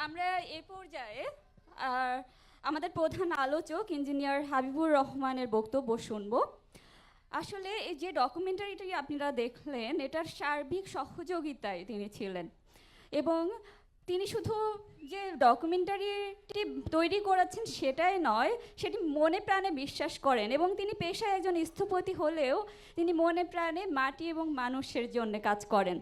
আমরা এই পর্যায়ে আমাদের প্রধান আলোচক ইঞ্জিনিয়ার হাবিবুর রহমানের বক্তব্য শুনব। আসলে এই যে ডকুমেন্টারিটি আপনারা দেখলেন, এটার সার্বিক সহযোগিতায় তিনি ছিলেন, এবং তিনি শুধু যে ডকুমেন্টারিটি তৈরি করেছেন সেটাই নয়, সেটি মনে প্রাণে বিশ্বাস করেন, এবং তিনি পেশায় একজন স্থপতি হলেও তিনি মনে প্রাণে মাটি এবং মানুষের জন্য কাজ করেন,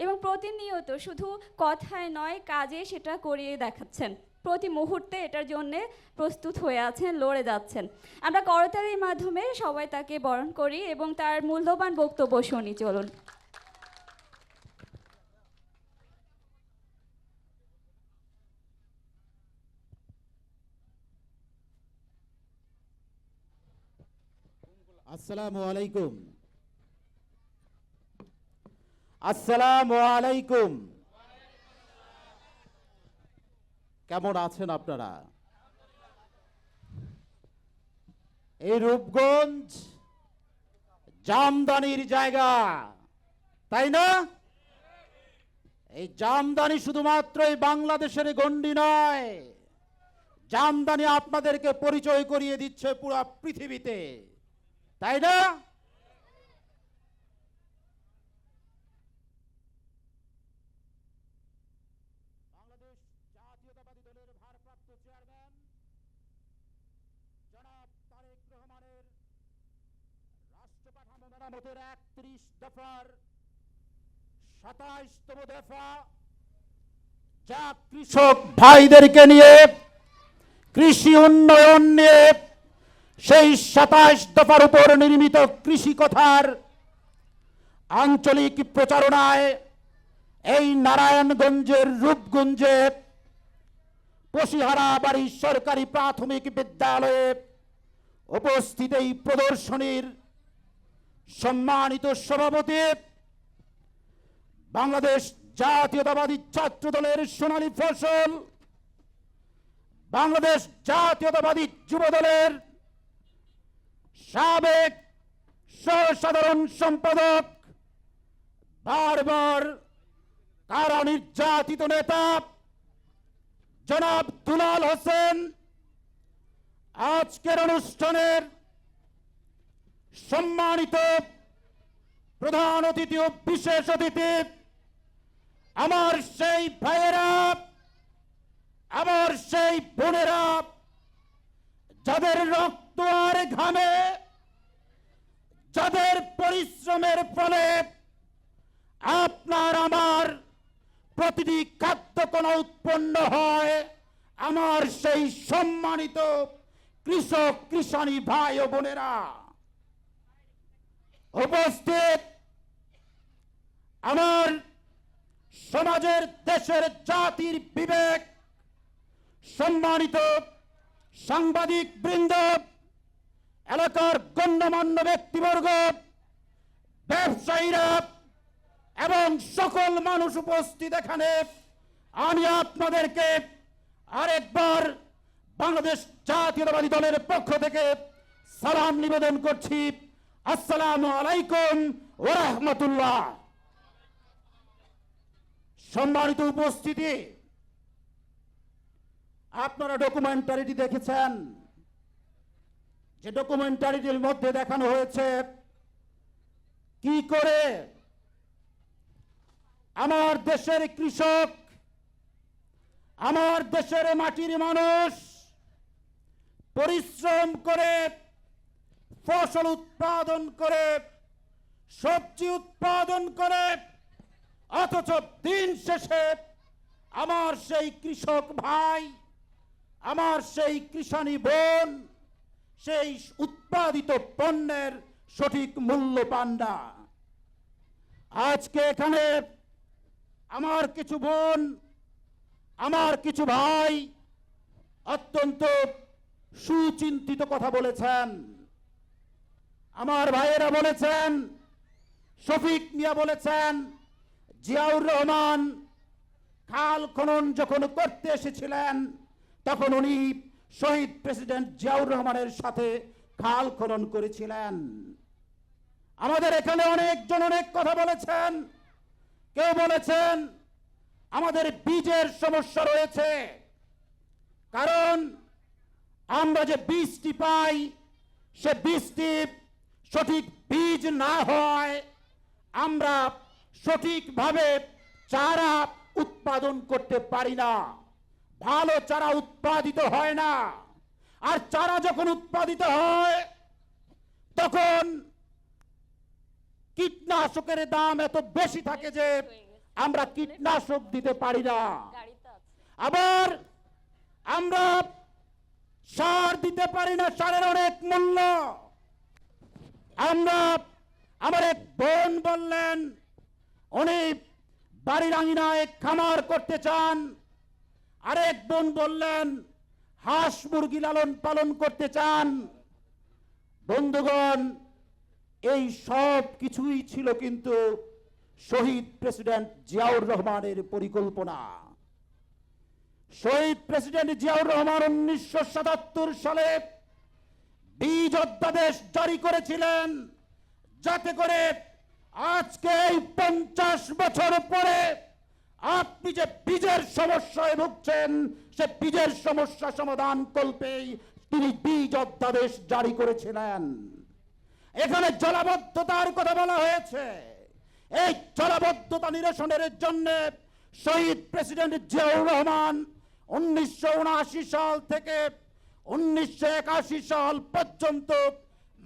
এবং প্রতিনিয়ত শুধু কথায় নয় কাজে সেটা করিয়ে দেখাচ্ছেন। প্রতি মুহূর্তে এটার জন্য প্রস্তুত হয়ে আছেন, লড়ে যাচ্ছেন। আমরা করতালির মাধ্যমে সবাই তাকে বরণ করি এবং তার মূল্যবান বক্তব্য শুনি। চলুন। আসসালামু আলাইকুম। আসসালামু আলাইকুম। কেমন আছেন আপনারা? এই রূপগঞ্জ জামদানির জায়গা, তাই না? এই জামদানি শুধুমাত্র এই বাংলাদেশের গণ্ডি নয়, জামদানি আপনাদেরকে পরিচয় করিয়ে দিচ্ছে পুরো পৃথিবীতে, তাই না? বাংলাদেশ জাতীয়তাবাদী দলের ভারপ্রাপ্ত চেয়ারম্যান জনাব তারেক রহমানের রাষ্ট্র কাঠামো মেরামতের ৩১ দফার ২৭তম দফা, যা কৃষক ভাইদেরকে নিয়ে, কৃষি উন্নয়ন নিয়ে, সেই ২৭ দফার উপর নির্মিত কৃষি কথার আঞ্চলিক প্রচারণায় এই নারায়ণগঞ্জের রূপগঞ্জে পশিহারা বাড়ি সরকারি প্রাথমিক বিদ্যালয়ে উপস্থিত এই প্রদর্শনীর সম্মানিত সভাপতি, বাংলাদেশ জাতীয়তাবাদী ছাত্র দলের সোনালী ফসল, বাংলাদেশ জাতীয়তাবাদী যুব দলের সাবেক সাধারণ সম্পাদক, বারবার কারা নির্যাতিত নেতা জনাব দুলাল হোসেন, আজকের অনুষ্ঠানের সম্মানিত প্রধান অতিথি ও বিশেষ অতিথি, আমার সেই ভাইয়েরা, আমার সেই বোনেরা, যাদের রক্ত আর ঘামে, যাদের পরিশ্রমের ফলে আপনার আমার প্রতিটি খাদ্যকণা উৎপন্ন হয়, আমার সেই সম্মানিত কৃষক কৃষাণী ভাই ও বোনেরা উপস্থিত, আমার সমাজের, দেশের, জাতির বিবেক, সম্মানিত সাংবাদিক বৃন্দ, এলাকার গণ্যমান্য ব্যক্তিবর্গ, ব্যবসায়ীরা এবং সকল মানুষ উপস্থিত এখানে, আমি আপনাদেরকে আরেকবার বাংলাদেশ জাতীয়তাবাদী দলের পক্ষ থেকে সালাম নিবেদন করছি। আসসালামু আলাইকুম ওয়া রাহমাতুল্লাহ। সম্মানিত উপস্থিতি, আপনারা ডকুমেন্টারিটি দেখেছেন। যে ডকুমেন্টারিটির মধ্যে দেখানো হয়েছে কি করে আমার দেশের কৃষক, আমার দেশের মাটির মানুষ পরিশ্রম করে, ফসল উৎপাদন করে, সবজি উৎপাদন করে, অথচ দিন শেষে আমার সেই কৃষক ভাই, আমার সেই কৃষাণী বোন সেই উৎপাদিত পণ্যের সঠিক মূল্য পান না। আজকে এখানে আমার কিছু বোন, আমার কিছু ভাই অত্যন্ত সুচিন্তিত কথা বলেছেন। আমার ভাইয়েরা বলেছেন, শফিক মিয়া বলেছেন, জিয়াউর রহমান খাল খনন যখন করতে এসেছিলেন তখন উনি শহীদ প্রেসিডেন্ট জিয়াউর রহমানের সাথে খাল খনন করেছিলেন। আমাদের এখানে অনেকজন অনেক কথা বলেছেন। কেউ বলেছেন আমাদের বীজের সমস্যা রয়েছে, কারণ আমরা যে বীজটি পাই সে বীজটি সঠিক বীজ না হয় আমরা সঠিকভাবে চারা উৎপাদন করতে পারি না, ভালো চারা উৎপাদিত হয় না। আর চারা যখন উৎপাদিত হয় তখন কীটনাশকের দাম এত বেশি থাকে যে আমরা কীটনাশক দিতে পারি না। আবার আমরা সার দিতে পারি না, সারের অনেক মূল্য। আমার এক বোন বললেন উনি বাড়ির আঙিনায় খামার করতে চান, আরেক বোন বললেন হাঁস মুরগি লালন পালন করতে চান। বন্ধুগণ, এই সব কিছুই ছিল কিন্তু শহীদ প্রেসিডেন্ট জিয়াউর রহমানের পরিকল্পনা। শহীদ প্রেসিডেন্ট জিয়াউর রহমান 1977 সালে বীজ অধ্যাদেশ জারি করেছিলেন, যাতে করে আজকে এই 50 বছর পরে আপনি যে বীজের সমস্যায় ভুগছেন সে বীজের সমস্যা সমাধান কল্পেই তিনি বীজ অধ্যাদেশ জারি করেছিলেন। এখানে জলাবদ্ধতার কথা বলা হয়েছে। এই জলাবদ্ধতা নিরসনের জন্য শহীদ প্রেসিডেন্ট জিয়াউর রহমান 1979 সাল থেকে 1981 সাল পর্যন্ত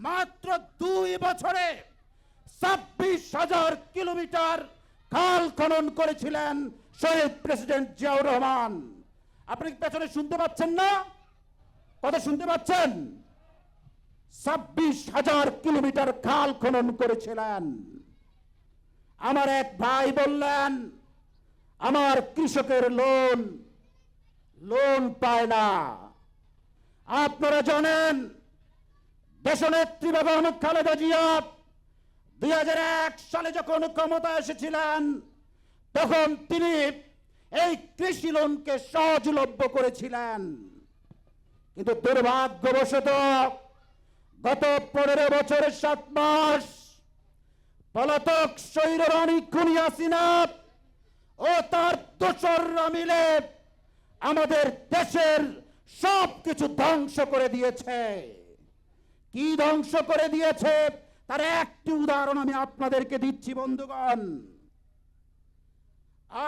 মাত্র 2 বছরে 26,000 কিলোমিটার খাল খনন করেছিলেন শহীদ প্রেসিডেন্ট জিয়াউর রহমান। আপনি পেছনে শুনতে পাচ্ছেন না? কথা শুনতে পাচ্ছেন? 26,000 কিলোমিটার খাল খনন করেছিলেন। আমার এক ভাই বললেন আমার কৃষকের লোন পায় না। আপনারা জানেন দেশনেত্রী বেগম খালেদা জিয়া 2001 সালে যখন ক্ষমতা এসেছিলেন তখন তিনি এই কৃষি লোনকে সহজলভ্য করেছিলেন, কিন্তু দুর্ভাগ্যবশত গত 15 বছরের 7 মাস পলাতক স্বৈররানী খুনি হাসিনা ও তার দোসররা মিলে আমাদের দেশের সবকিছু ধ্বংস করে দিয়েছে। কি ধ্বংস করে দিয়েছে তার একটি উদাহরণ আমি আপনাদেরকে দিচ্ছি বন্ধুগণ।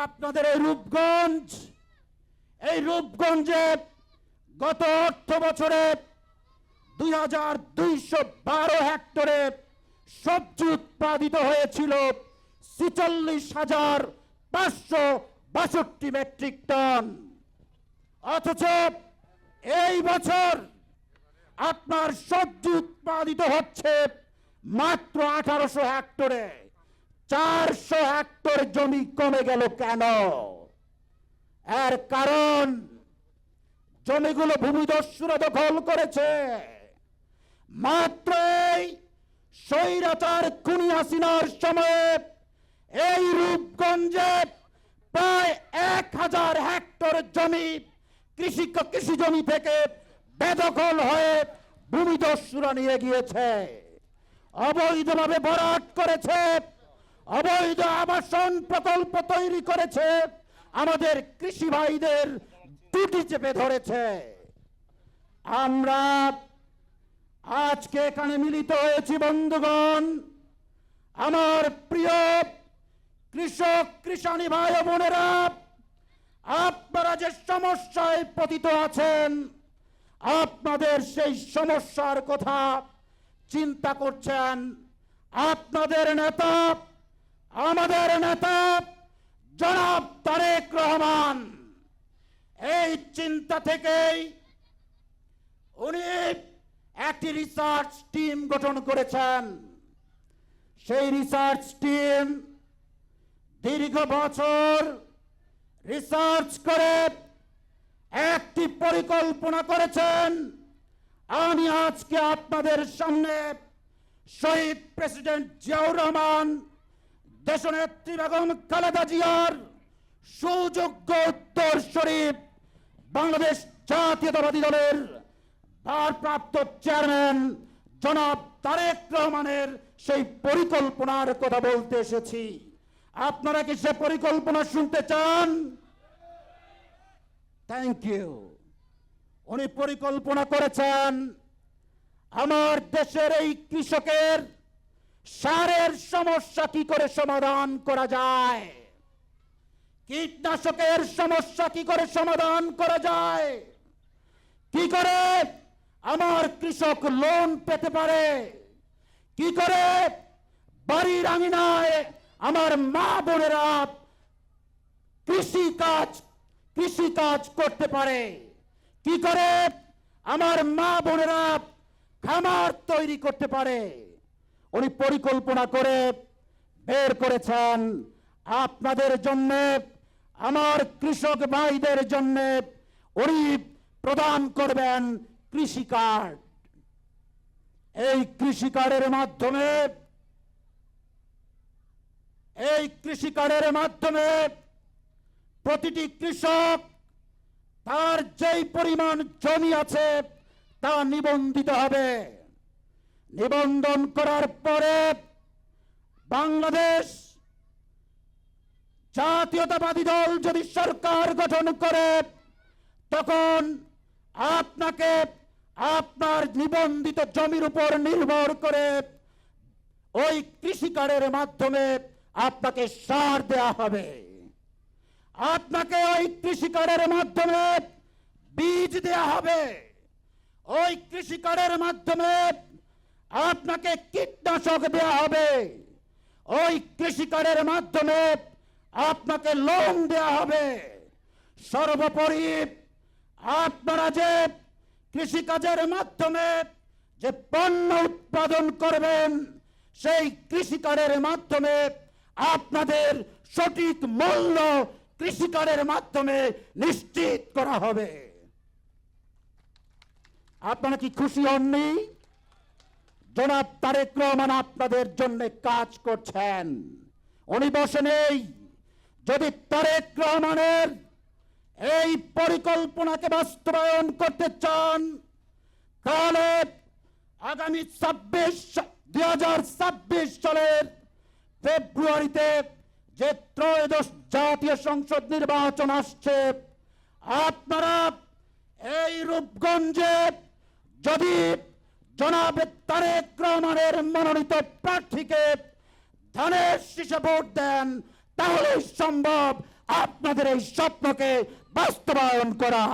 আপনাদের এই রূপগঞ্জে গত অর্থ বছরে 2212 হেক্টরে সবজি উৎপাদিত হয়েছিল 46,562 মেট্রিক টন, অথচ এই বছর আপনার সবজি উৎপাদিত হচ্ছে মাত্র 1800 হেক্টরে। 400 হেক্টর জমি কমে গেল কেন? এর কারণ জমিগুলো ভূমিদস্যুরা দখল করেছে। মাত্র এই স্বৈরাচার খুনি হাসিনার সময়ে এই রূপগঞ্জে প্রায় 1000 হেক্টর জমি কৃষি জমি থেকে বেদখল হয়ে ভূমিদস্যুরা নিয়ে গিয়েছে, অবৈধভাবে ভরাট করেছে, অবৈধ আবাসন প্রকল্প তৈরি করেছে, আমাদের কৃষি ভাইদের টুটি চেপে ধরেছে। আমরা আজকে এখানে মিলিত হয়েছি বন্ধুগণ, আমার প্রিয় কৃষক কৃষানী ভাই ও বোনেরা, আপনারা যে সমস্যায় পতিত আছেন আপনাদের সেই সমস্যার কথা চিন্তা করছেন আপনাদের নেতা, আমাদের নেতা জনাব তারেক রহমান। এই চিন্তা থেকেই উনি একটি রিসার্চ টিম গঠন করেছেন। সেই রিসার্চ টিম দীর্ঘ বছর রিসার্চ করে একটি পরিকল্পনা করেছেন। আমি আজকে আপনাদের সামনে শহীদ প্রেসিডেন্ট জিয়াউর রহমান, দেশনেত্রী বেগম খালেদা জিয়ার সুযোগ্য উত্তরসূরি বাংলাদেশ জাতীয়তাবাদী দলের ভারপ্রাপ্ত চেয়ারম্যান জনাব তারেক রহমানের সেই পরিকল্পনার কথা বলতে এসেছি। আপনারা কি সে পরিকল্পনা শুনতে চান? Thank you. উনি পরিকল্পনা করেছেন আমার দেশের এই কৃষকের সারের সমস্যা কি করে সমাধান করা যায়, কীটনাশকের সমস্যা কি করে সমাধান করা যায়, কি করে আমার কৃষক লোন পেতে পারে, কি করে বাড়ির আঙিনায় আমার মা বোনেরা কৃষি কাজ করতে পারে, কি করে আমার মা বোনেরা খামার তৈরি করতে পারে। উনি পরিকল্পনা করে বের করেছেন আপনাদের জন্য, আমার কৃষক ভাইদের জন্য উনি প্রদান করবেন কৃষি কার্ড। এই কৃষি কার্ডের মাধ্যমে প্রতিটি কৃষক তার যেই পরিমাণ জমি আছে তা নিবন্ধিত হবে। নিবন্ধন করার পরে বাংলাদেশ জাতীয়তাবাদী দল যদি সরকার গঠন করে, তখন আপনাকে আপনার নিবন্ধিত জমির উপর নির্ভর করে ওই কৃষি কার্ডের মাধ্যমে আপনাকে সার দেয়া হবে, আপনাকে ওই কৃষি কার্ডের মাধ্যমে বীজ দেয়া হবে, ওই কৃষি কার্ডের মাধ্যমে আপনাকে কীটনাশক দেয়া হবে, ওই কৃষি কার্ডের মাধ্যমে আপনাকে লোন দেয়া হবে। সর্বোপরি আপনারা যে কৃষিকাজের মাধ্যমে যে পণ্য উৎপাদন করবেন, সেই কৃষি কার্ডের মাধ্যমে আপনাদের সঠিক মূল্য কৃষি কার্ডের মাধ্যমে নিশ্চিত করা হবে। আপনারা কি খুশি হননি? জনাব তারেক রহমান আপনাদের জন্য কাজ করছেন, উনি বসে নেই। যদি তারেক রহমানের এই পরিকল্পনাকে বাস্তবায়ন করতে চান, তাহলে আগামী 2026 সালের ফেব্রুয়ারিতে যে ত্রয়োদশ জাতীয় সংসদ নির্বাচন আসছে, আপনারা এই রূপগঞ্জে যদি জনাব তারেক রহমানের মনোনীত প্রার্থীকে ধানের শীষে ভোট দেন, তাহলে সম্ভব আপনাদের এই স্বপ্নকে বাস্তবায়ন করা।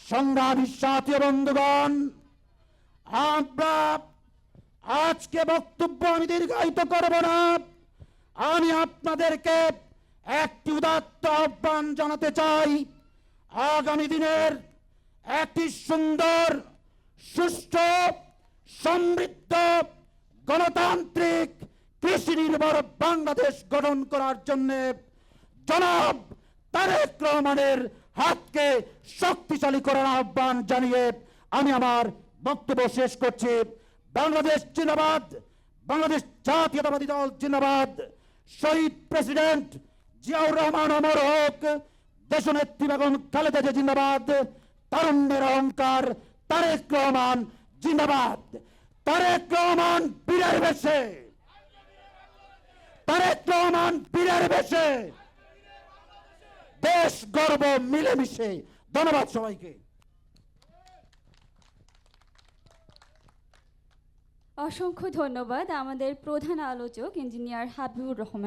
সংগ্রামী সাথী বন্ধুগণ, আমরা আজকে বক্তব্য আমি দীর্ঘায়িত করব না। আমি আপনাদেরকে একটি উদাত্ত আহ্বান জানাতে চাই, আগামী দিনের একটি সুন্দর, সুষ্ঠু, সমৃদ্ধ, গণতান্ত্রিক, কৃষি নির্ভর বাংলাদেশ গঠন করার জন্য জনাব তারেক রহমানের হাতকে শক্তিশালী করার আহ্বান জানিয়ে আমি আমার বক্তব্য শেষ করছি। বাংলাদেশ জিন্দাবাদ, বাংলাদেশ জাতীয়তাবাদী দল জিন্দাবাদ, শহীদ প্রেসিডেন্ট জিয়াউর রহমান অমর হোক, দেশনেত্রী বেগম খালেদা জিয়া জিন্দাবাদ, তারুণ্যের অহংকার তারেক রহমান জিন্দাবাদ। তারেক রহমান বীরের বেশে, তারেক রহমান বীরের বেশে, দেশ গর্ব মিলেমিশে। ধন্যবাদ সবাইকে। অসংখ্য ধন্যবাদ আমাদের প্রধান আলোচক ইঞ্জিনিয়ার হাবিবুর রহমান।